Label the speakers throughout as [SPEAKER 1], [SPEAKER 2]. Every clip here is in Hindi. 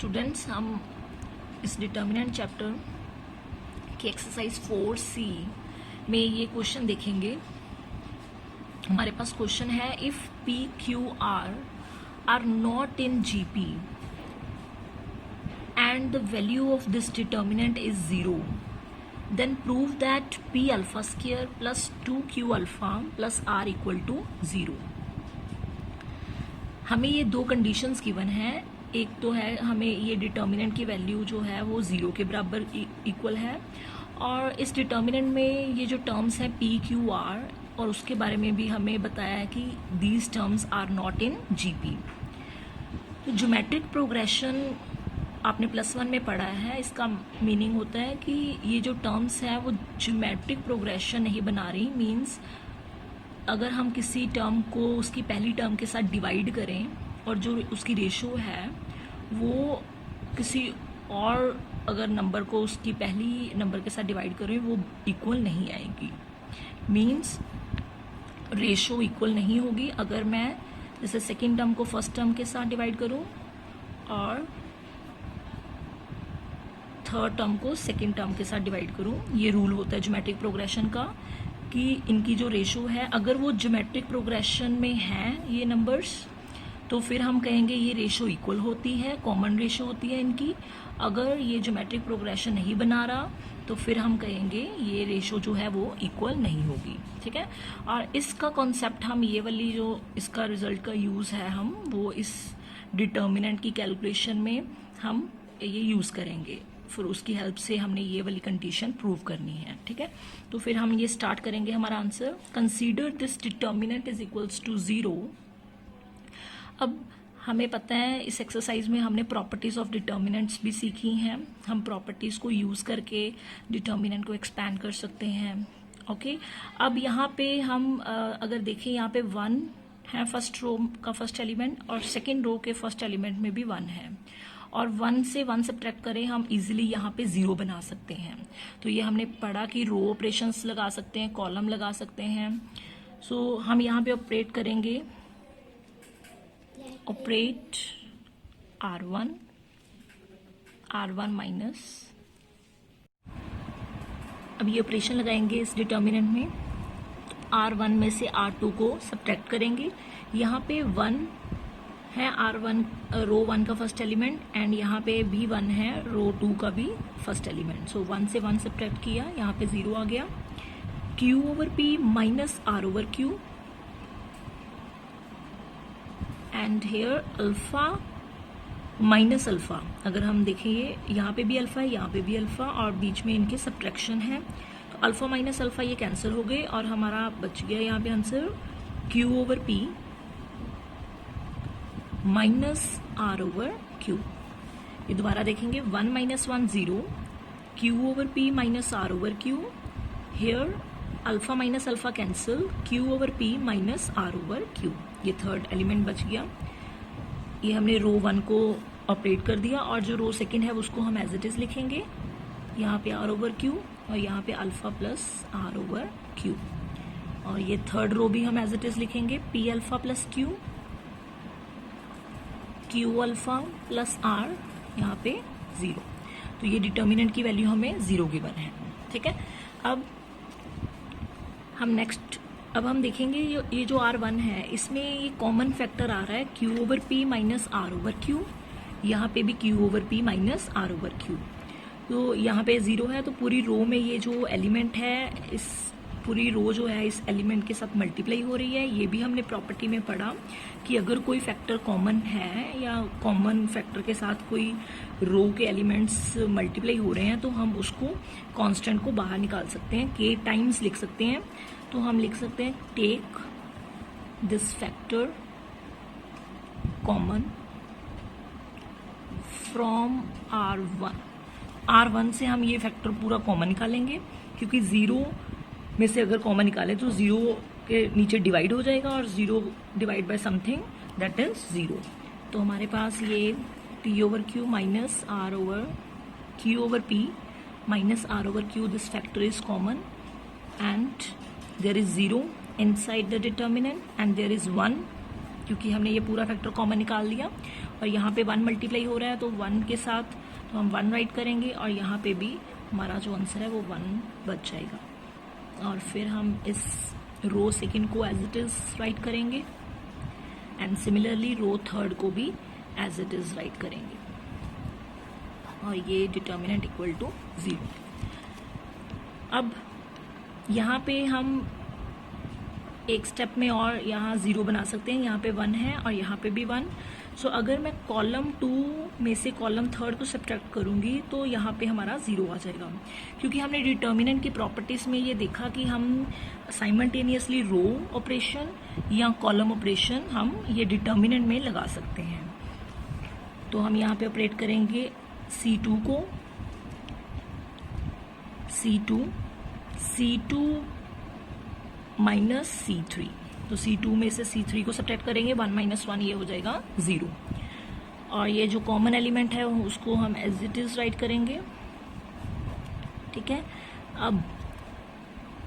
[SPEAKER 1] स्टूडेंट्स, हम इस डिटर्मिनेंट चैप्टर की एक्सरसाइज 4C में ये क्वेश्चन देखेंगे। हमारे पास क्वेश्चन है, if P Q R are not in GP and the value of this determinant is 0, then prove that P alpha square plus 2Q alpha plus R equal to 0। हमें ये दो कंडीशंस गिवन है। एक तो है हमें ये डिटर्मिनेंट की वैल्यू जो है वो 0 के बराबर इक्वल है, और इस डिटर्मिनेंट में ये जो टर्म्स हैं P Q R, और उसके बारे में भी हमें बताया है कि these terms are not in GP। तो ज्योमेट्रिक प्रोग्रेशन आपने +1 में पढ़ा है। इसका मीनिंग होता है कि ये जो टर्म्स हैं वो ज्योमेट्रिक प्रोग्रेशन नहीं बना रही। मीन्स अगर हम किसी टर्म को उसकी पहली टर्म के साथ डिवाइड करें और जो उसकी रेशो है वो किसी और अगर नंबर को उसकी पहली नंबर के साथ डिवाइड करें वो इक्वल नहीं आएगी। मीन्स रेशो इक्वल नहीं होगी। अगर मैं जैसे सेकेंड टर्म को फर्स्ट टर्म के साथ डिवाइड करूं और थर्ड टर्म को सेकेंड टर्म के साथ डिवाइड करूं, ये रूल होता है ज्योमेट्रिक प्रोग्रेशन का कि इनकी जो रेशो है अगर वो ज्योमेट्रिक प्रोग्रेशन में है ये नंबर्स, तो फिर हम कहेंगे ये रेशो इक्वल होती है, कॉमन रेशो होती है इनकी। अगर ये ज्योमेट्रिक प्रोग्रेशन नहीं बना रहा तो फिर हम कहेंगे ये रेशो जो है वो इक्वल नहीं होगी। ठीक है, और इसका कॉन्सेप्ट हम ये वाली जो इसका रिजल्ट का यूज है हम वो इस डिटर्मिनेंट की कैलकुलेशन में हम ये यूज करेंगे। फिर उसकी हेल्प से हमने ये वाली कंडीशन प्रूव करनी है। ठीक है, तो फिर हम ये स्टार्ट करेंगे हमारा answer. Consider this determinant is equals to 0। अब हमें पता है इस एक्सरसाइज में हमने प्रॉपर्टीज ऑफ डिटर्मिनेंट्स भी सीखी हैं। हम प्रॉपर्टीज को यूज करके डिटर्मिनेंट को एक्सपैंड कर सकते हैं। ओके, अब यहाँ पे हम अगर देखें यहाँ पे 1 है फर्स्ट रो का फर्स्ट एलिमेंट, और सेकेंड रो के फर्स्ट एलिमेंट में भी 1 है, और 1 से 1 सब्ट्रैक्ट करें हम इजीली यहाँ पे 0 बना सकते हैं। तो ये हमने पढ़ा कि रो ऑपरेशंस लगा सकते हैं, कॉलम लगा सकते हैं। सो हम यहाँ पे ऑपरेट करेंगे, ऑपरेट R1 माइनस। अब ये ऑपरेशन लगाएंगे इस डिटर्मिनेंट में। R1 में से R2 को सब्ट्रैक्ट करेंगे। यहाँ पे 1 है R1 रो 1 का फर्स्ट एलिमेंट, एंड यहाँ पे भी 1 है रो 2 का भी फर्स्ट एलिमेंट। सो 1 से 1 सब्ट्रैक्ट किया, यहाँ पे 0 आ गया। Q over P minus R over Q, and here alpha minus alpha. अगर हम देखेंगे यहाँ पे भी अल्फा है, यहाँ पे भी अल्फा, और बीच में इनके सब्ट्रैक्शन है, तो अल्फा माइनस अल्फा ये कैंसिल हो गए और हमारा बच गया यहाँ पे answer Q over P minus R over Q। ये दोबारा देखेंगे, 1 minus 1 0, Q over P minus R over Q, here alpha minus alpha cancel, Q over P minus R over Q। ये थर्ड एलिमेंट बच गया। ये हमने रो 1 को ऑपरेट कर दिया, और जो रो सेकेंड है उसको हम एज इट इज लिखेंगे। यहाँ पे R ओवर Q और यहाँ पे alpha plus R over Q, और ये थर्ड रो भी हम एज इट इज लिखेंगे, P alpha plus Q, Q alpha plus R, यहाँ पे 0। तो ये डिटर्मिनेंट की वैल्यू हमें 0 गिवन है। ठीक है, अब हम नेक्स्ट हम देखेंगे ये जो R1 है इसमें ये कॉमन फैक्टर आ रहा है Q over P minus R over Q। यहाँ पे भी Q over P minus R over Q। तो यहाँ पे 0 है, तो पूरी रो में ये जो एलिमेंट है, इस पूरी रो जो है इस एलिमेंट के साथ मल्टीप्लाई हो रही है। ये भी हमने प्रॉपर्टी में पढ़ा कि अगर कोई फैक्टर कॉमन है या कॉमन फैक्टर के साथ कोई रो के एलिमेंट्स मल्टीप्लाई हो रहे हैं तो हम उसको कांस्टेंट को बाहर निकाल सकते हैं, k टाइम्स लिख सकते हैं। तो हम लिख सकते हैं take this factor common from R1 से हम ये फैक्टर पूरा कॉमन निकालेंगे, क्योंकि 0 में से अगर कॉमन निकालें तो 0 के नीचे डिवाइड हो जाएगा, और 0 divide by something that is 0। तो हमारे पास ये P over Q minus R over Q over P minus R over Q, this factor is common, and there is 0 inside the determinant, and there is 1 क्योंकि हमने ये पूरा फैक्टर कॉमन निकाल लिया, और यहाँ पे 1 मल्टीप्लाई हो रहा है तो 1 के साथ तो हम 1 राइट करेंगे और यहाँ पे भी हमारा जो आंसर है वो 1 बच जाएगा। और फिर हम इस रो सेकेंड को एज इट इज़ राइट करेंगे एंड सिमिलरली रो थर्ड को भी एज इट इज़ राइट करेंगे और ये डिटर्मिनेंट इक्वल टू 0। अब यहाँ पे हम एक स्टेप में और यहाँ 0 बना सकते हैं, यहाँ पे 1 है और यहाँ पे भी 1। सो अगर मैं कॉलम 2 में से कॉलम थर्ड को सब्ट्रैक्ट करूँगी तो यहाँ पे हमारा 0 आ जाएगा, क्योंकि हमने डिटर्मिनेंट की प्रॉपर्टीज़ में ये देखा कि हम साइमल्टेनियसली रो ऑपरेशन या कॉलम ऑपरेशन हम ये डिटर्मिनेंट में लगा सकते हैं। तो हम यहाँ पे ऑपरेट करेंगे C2 को C2 माइनस C3, तो C2 में से C3 को सब्ट्रैक्ट करेंगे 1 माइनस 1 ये हो जाएगा 0। और ये जो कॉमन एलिमेंट है उसको हम एज इट इज राइट करेंगे, ठीक है। अब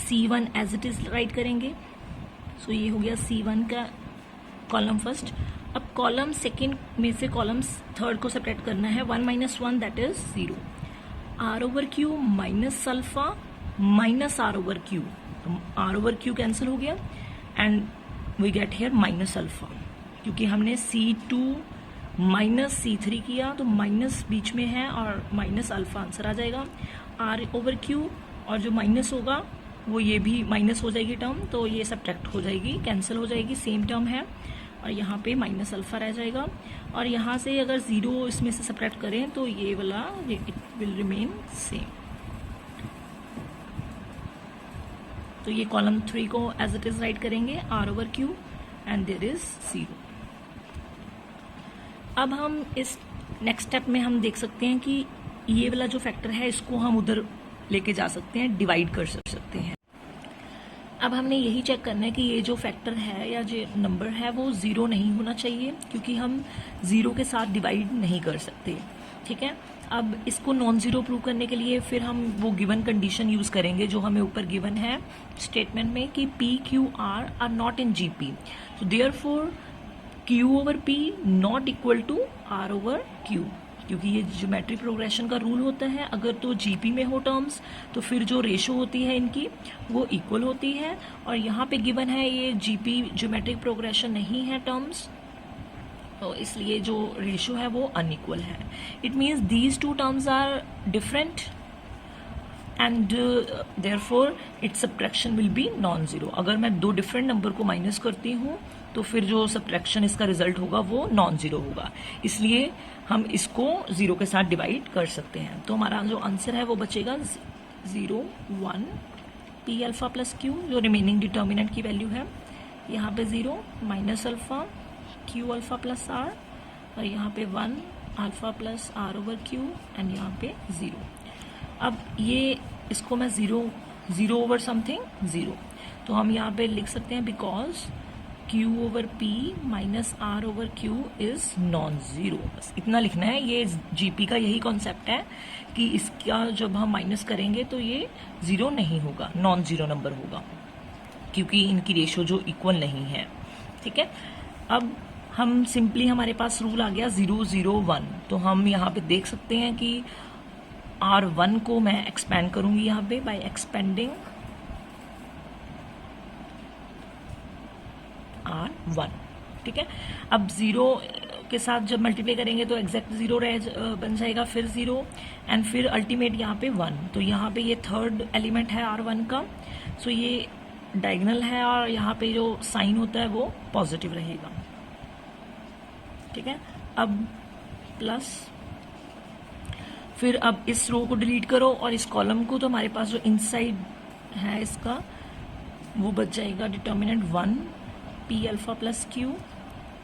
[SPEAKER 1] C1 as it is right करेंगे। सो ये हो गया C1 का कॉलम फर्स्ट। अब कॉलम सेकेंड में से कॉलम थर्ड को सब्ट्रैक्ट करना है 1 minus 1 that is 0। R/Q minus alpha minus R/Q, तो R/Q कैंसिल हो गया and we get here minus alpha, क्योंकि हमने C2 माइनस C3 किया तो माइनस बीच में है और माइनस अल्फा आंसर आ जाएगा। R/Q और जो माइनस होगा वो ये भी माइनस हो जाएगी टर्म, तो ये सब्ट्रैक्ट हो जाएगी, कैंसिल हो जाएगी, सेम टर्म है और यहाँ पे माइनस अल्फा रह जाएगा। और यहाँ से अगर 0 इसमें से सब्ट्रैक्ट करें तो ये वाला इट विल रिमेन सेम। तो ये कॉलम 3 को एज इट इज राइट करेंगे R/Q एंड देयर इज 0। अब हम इस नेक्स्ट स्टेप में हम देख सकते हैं कि ये वाला जो फैक्टर है इसको हम उधर लेके जा सकते हैं, डिवाइड कर सकते हैं। अब हमने यही चेक करना है कि ये जो फैक्टर है या जो नंबर है वो 0 नहीं होना चाहिए, क्योंकि हम 0 के साथ डिवाइड नहीं कर सकते, ठीक है। अब इसको नॉन जीरो प्रूव करने के लिए फिर हम वो गिवन कंडीशन यूज करेंगे जो हमें ऊपर गिवन है स्टेटमेंट में कि P, Q, R are not in GP, so therefore Q/P not equal to R/Q, क्योंकि ये ज्योमेट्रिक प्रोग्रेशन का रूल होता है, अगर तो GP में हो टर्म्स तो फिर जो रेशो होती है इनकी वो इक्वल होती है, और यहाँ पे गिवन है ये GP ज्योमेट्रिक प्रोग्रेशन नहीं है टर्म्स, तो इसलिए जो रेशो है वो अनइक्वल है। It means these two terms are different and therefore its subtraction will be non zero. अगर मैं दो डिफरेंट नंबर को माइनस करती हूँ तो फिर जो सब्ट्रैक्शन इसका रिजल्ट होगा वो नॉन जीरो होगा, इसलिए हम इसको 0 के साथ डिवाइड कर सकते हैं। तो हमारा जो आंसर है वो बचेगा 0, 1 P अल्फा प्लस Q, जो रिमेनिंग डिटर्मिनेंट की वैल्यू है, यहाँ पे 0 minus alpha Q alpha plus R, और यहाँ पे 1 अल्फा प्लस R/Q एंड यहाँ पे 0। अब ये इसको मैं 0 ओवर समथिंग 0, तो हम यहाँ पे लिख सकते हैं because Q/P minus R/Q is non zero. बस इतना लिखना है। ये GP का यही कॉन्सेप्ट है कि इसका जब हम माइनस करेंगे तो ये 0 नहीं होगा, नॉन जीरो नंबर होगा, क्योंकि इनकी रेशो जो इक्वल नहीं है, ठीक है। अब हम सिंपली हमारे पास रूल आ गया 0, 0, 1, तो हम यहाँ पे देख सकते हैं कि R1 को मैं एक्सपेंड करूंगी यहाँ पे बाय एक्सपेंडिंग R1, ठीक है। अब 0 के साथ जब मल्टीप्लाई करेंगे तो एग्जैक्ट 0 बन जाएगा, फिर 0 एंड फिर अल्टीमेट यहाँ पे 1, तो यहाँ पे ये थर्ड एलिमेंट है R1 का, सो ये डायगोनल है और यहाँ पे जो साइन होता है वो पॉजिटिव रहेगा, ठीक है। अब प्लस, फिर अब इस रो को डिलीट करो और इस कॉलम को, तो हमारे पास जो इनसाइड है इसका वो बच जाएगा determinant 1 P alpha plus Q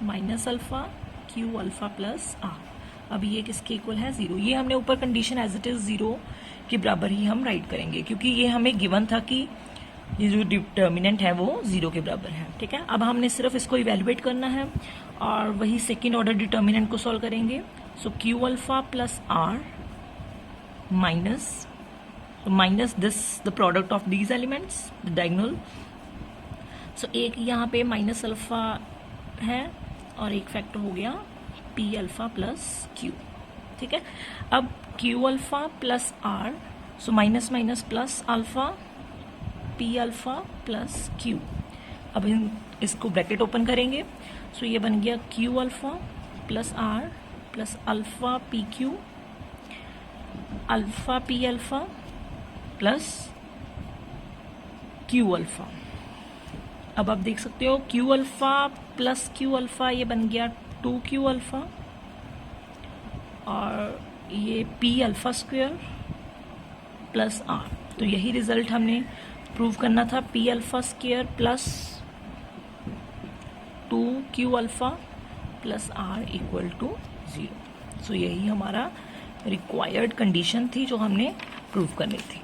[SPEAKER 1] minus alpha Q alpha plus R। अब ये किसके इक्वल है 0, ये हमने ऊपर कंडीशन एज इट इज 0 के बराबर ही हम राइट करेंगे, क्योंकि ये हमें गिवन था कि ये जो डिटर्मिनेंट है वो 0 के बराबर है, ठीक है। अब हमने सिर्फ इसको इवेलुएट करना है और वही सेकेंड ऑर्डर डिटर्मिनेंट को सॉल्व करेंगे। So Q alpha plus R minus this the product of these elements the diagonal. So एक यहाँ पे माइनस अल्फा है और एक फैक्टर हो गया पी अल्फा प्लस क्यू। ठीक है, अब Q alpha plus R, so minus minus plus alpha P alpha plus Q. अब इसको ब्रैकेट ओपन करेंगे, सो ये बन गया Q alpha plus R plus alpha P Q, alpha P alpha plus Q alpha. अब आप देख सकते हो Q alpha plus Q alpha ये बन गया 2 क्यू अल्फा, और ये P alpha square plus R. तो यही रिजल्ट हमने प्रूव करना था, P alpha square plus 2 Q alpha plus R equal to 0। So यही हमारा रिक्वायर्ड कंडीशन थी जो हमने प्रूव करनी थी।